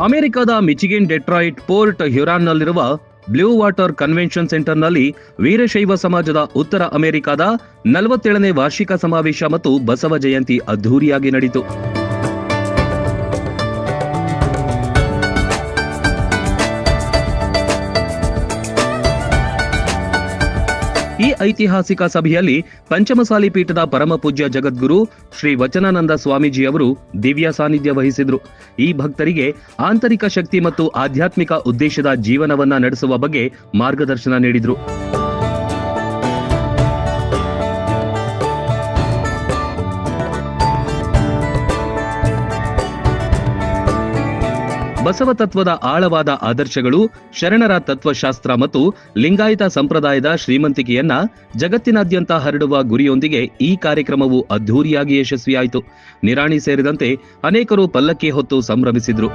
ಅಮೆರಿಕದ Michigan Detroit port ಹ್ಯೂರಾನ್ನಲ್ಲಿರುವ blue water convention ಸೆಂಟರ್ನಲ್ಲಿ ವೀರಶೈವ ಸಮಾಜದ ಉತ್ತರ ಅಮೆರಿಕದ 47ನೇ ವಾರ್ಷಿಕ ಸಮಾವೇಶ ಮತ್ತು ಬಸವ ಜಯಂತಿ ಅದ್ಧೂರಿಯಾಗಿ ನಡೆಯಿತು. ಈ ಐತಿಹಾಸಿಕ ಸಭೆಯಲ್ಲಿ ಪಂಚಮಸಾಲಿ ಪೀಠದ ಪರಮ ಪೂಜ್ಯ ಜಗದ್ಗುರು ಶ್ರೀ ವಚನಾನಂದ ಸ್ವಾಮೀಜಿ ಅವರು ದಿವ್ಯ ಸಾನ್ನಿಧ್ಯ ವಹಿಸಿದ್ರು. ಈ ಭಕ್ತರಿಗೆ ಆಂತರಿಕ ಶಕ್ತಿ ಮತ್ತು ಆಧ್ಯಾತ್ಮಿಕ ಉದ್ದೇಶದ ಜೀವನವನ್ನ ನಡೆಸುವ ಬಗ್ಗೆ ಮಾರ್ಗದರ್ಶನ ನೀಡಿದ್ರು. ಬಸವ ತತ್ವದ ಆಳವಾದ ಆದರ್ಶಗಳು, ಶರಣರ ತತ್ವಶಾಸ್ತ್ರ ಮತ್ತು ಲಿಂಗಾಯತ ಸಂಪ್ರದಾಯದ ಶ್ರೀಮಂತಿಕೆಯನ್ನ ಜಗತ್ತಿನಾದ್ಯಂತ ಹರಡುವ ಗುರಿಯೊಂದಿಗೆ ಈ ಕಾರ್ಯಕ್ರಮವು ಅದ್ಧೂರಿಯಾಗಿ ಯಶಸ್ವಿಯಾಯಿತು. ನಿರಾಣಿ ಸೇರಿದಂತೆ ಅನೇಕರು ಪಲ್ಲಕ್ಕಿ ಹೊತ್ತು ಸಂಭ್ರಮಿಸಿದ್ರು.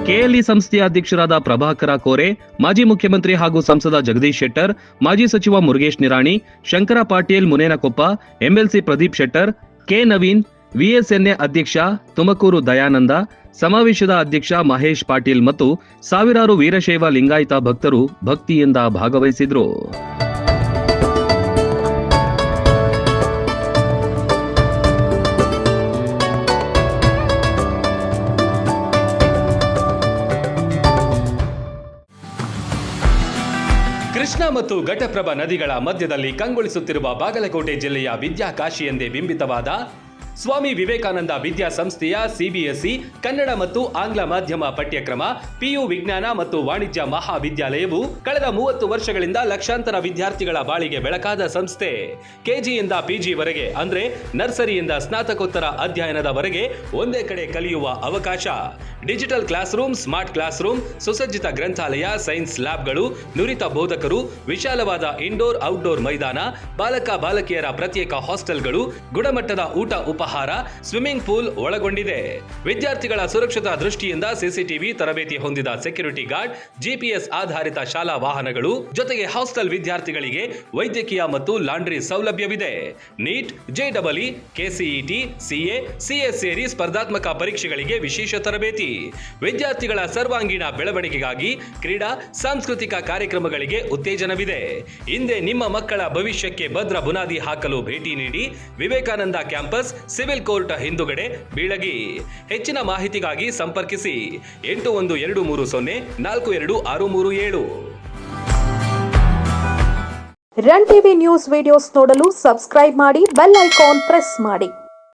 ಕೆಎಲ್ಇ ಸಂಸ್ಥೆಯ ಅಧ್ಯಕ್ಷರಾದ ಪ್ರಭಾಕರ ಕೋರೆ, ಮಾಜಿ ಮುಖ್ಯಮಂತ್ರಿ ಹಾಗೂ ಸಂಸದ ಜಗದೀಶ್ ಶೆಟ್ಟರ್, ಮಾಜಿ ಸಚಿವ ಮುರುಗೇಶ್ ನಿರಾಣಿ, ಶಂಕರ ಪಾಟೀಲ್ ಮುನೇನಕೊಪ್ಪ, ಎಂಎಲ್ಸಿ ಪ್ರದೀಪ್ ಶೆಟ್ಟರ್, ಕೆ ನವೀನ್, ವಿಎಸ್ಎನ್ಎ ಅಧ್ಯಕ್ಷ ತುಮಕೂರು ದಯಾನಂದ, ಸಮಾವೇಶದ ಅಧ್ಯಕ್ಷ ಮಹೇಶ್ ಪಾಟೀಲ್ ಮತ್ತು ಸಾವಿರಾರು ವೀರಶೈವ ಲಿಂಗಾಯತ ಭಕ್ತರು ಭಕ್ತಿಯಿಂದ ಭಾಗವಹಿಸಿದ್ರು. ಕೃಷ್ಣಾ ಮತ್ತು ಘಟಪ್ರಭಾ ನದಿಗಳ ಮಧ್ಯದಲ್ಲಿ ಕಂಗೊಳಿಸುತ್ತಿರುವ ಬಾಗಲಕೋಟೆ ಜಿಲ್ಲೆಯ ವಿದ್ಯಾಕಾಶಿ ಎಂದೇ ಬಿಂಬಿತವಾದ ಸ್ವಾಮಿ ವಿವೇಕಾನಂದ ವಿದ್ಯಾಸಂಸ್ಥೆಯ ಸಿಬಿಎಸ್ಇ ಕನ್ನಡ ಮತ್ತು ಆಂಗ್ಲ ಮಾಧ್ಯಮ ಪಠ್ಯಕ್ರಮ ಪಿಯು ವಿಜ್ಞಾನ ಮತ್ತು ವಾಣಿಜ್ಯ ಮಹಾವಿದ್ಯಾಲಯವು ಕಳೆದ 30 ವರ್ಷಗಳಿಂದ ಲಕ್ಷಾಂತರ ವಿದ್ಯಾರ್ಥಿಗಳ ಬಾಳಿಗೆ ಬೆಳಕಾದ ಸಂಸ್ಥೆ. ಕೆಜಿಯಿಂದ ಪಿಜಿವರೆಗೆ ಅಂದ್ರೆ ನರ್ಸರಿಯಿಂದ ಸ್ನಾತಕೋತ್ತರ ಅಧ್ಯಯನದವರೆಗೆ ಒಂದೇ ಕಡೆ ಕಲಿಯುವ ಅವಕಾಶ. Digital class room, smart class room, ಸುಸಜ್ಜಿತ ಗ್ರಂಥಾಲಯ, ಸೈನ್ಸ್ ಲ್ಯಾಬ್ಗಳು, ನುರಿತ ಬೋಧಕರು, ವಿಶಾಲವಾದ ಇಂಡೋರ್ ಔಟ್ಡೋರ್ ಮೈದಾನ, ಬಾಲಕ ಬಾಲಕಿಯರ ಪ್ರತ್ಯೇಕ ಹಾಸ್ಟೆಲ್ಗಳು, ಗುಣಮಟ್ಟದ ಊಟ ಉಪಹಾರ, ಸ್ವಿಮ್ಮಿಂಗ್ ಪೂಲ್ ಒಳಗೊಂಡಿದೆ. ವಿದ್ಯಾರ್ಥಿಗಳ ಸುರಕ್ಷತಾ ದೃಷ್ಟಿಯಿಂದ ಸಿಸಿಟಿವಿ, ತರಬೇತಿ ಹೊಂದಿದ ಸೆಕ್ಯೂರಿಟಿ ಗಾರ್ಡ್, ಜಿಪಿಎಸ್ ಆಧಾರಿತ ಶಾಲಾ ವಾಹನಗಳು, ಜೊತೆಗೆ ಹಾಸ್ಟೆಲ್ ವಿದ್ಯಾರ್ಥಿಗಳಿಗೆ ವೈದ್ಯಕೀಯ ಮತ್ತು ಲಾಂಡ್ರಿ ಸೌಲಭ್ಯವಿದೆ. NEET, JEE, KCET, CA, CS ಸೇರಿ ಸ್ಪರ್ಧಾತ್ಮಕ ಪರೀಕ್ಷೆಗಳಿಗೆ ವಿಶೇಷ ತರಬೇತಿ. ವಿದ್ಯಾರ್ಥಿಗಳ ಸರ್ವಾಂಗೀಣ ಬೆಳವಣಿಗೆಗಾಗಿ ಕ್ರೀಡಾ, ಸಾಂಸ್ಕೃತಿಕ ಕಾರ್ಯಕ್ರಮಗಳಿಗೆ ಉತ್ತೇಜನವಿದೆ. ಹಿಂದೆ ನಿಮ್ಮ ಮಕ್ಕಳ ಭವಿಷ್ಯಕ್ಕೆ ಭದ್ರ ಬುನಾದಿ ಹಾಕಲು ಭೇಟಿ ನೀಡಿ. ವಿವೇಕಾನಂದ ಕ್ಯಾಂಪಸ್, ಸಿವಿಲ್ ಕೋರ್ಟ್ ಹಿಂದುಗಡೆ, ಬೀಳಗಿ. ಹೆಚ್ಚಿನ ಮಾಹಿತಿಗಾಗಿ ಸಂಪರ್ಕಿಸಿ 8123042637. ರನ್ ಟಿವಿ ನ್ಯೂಸ್ ವಿಡಿಯೋಸ್ ನೋಡಲು ಸಬ್ಸ್ಕ್ರೈಬ್ ಮಾಡಿ, ಬೆಲ್ ಐಕಾನ್ ಪ್ರೆಸ್ ಮಾಡಿ.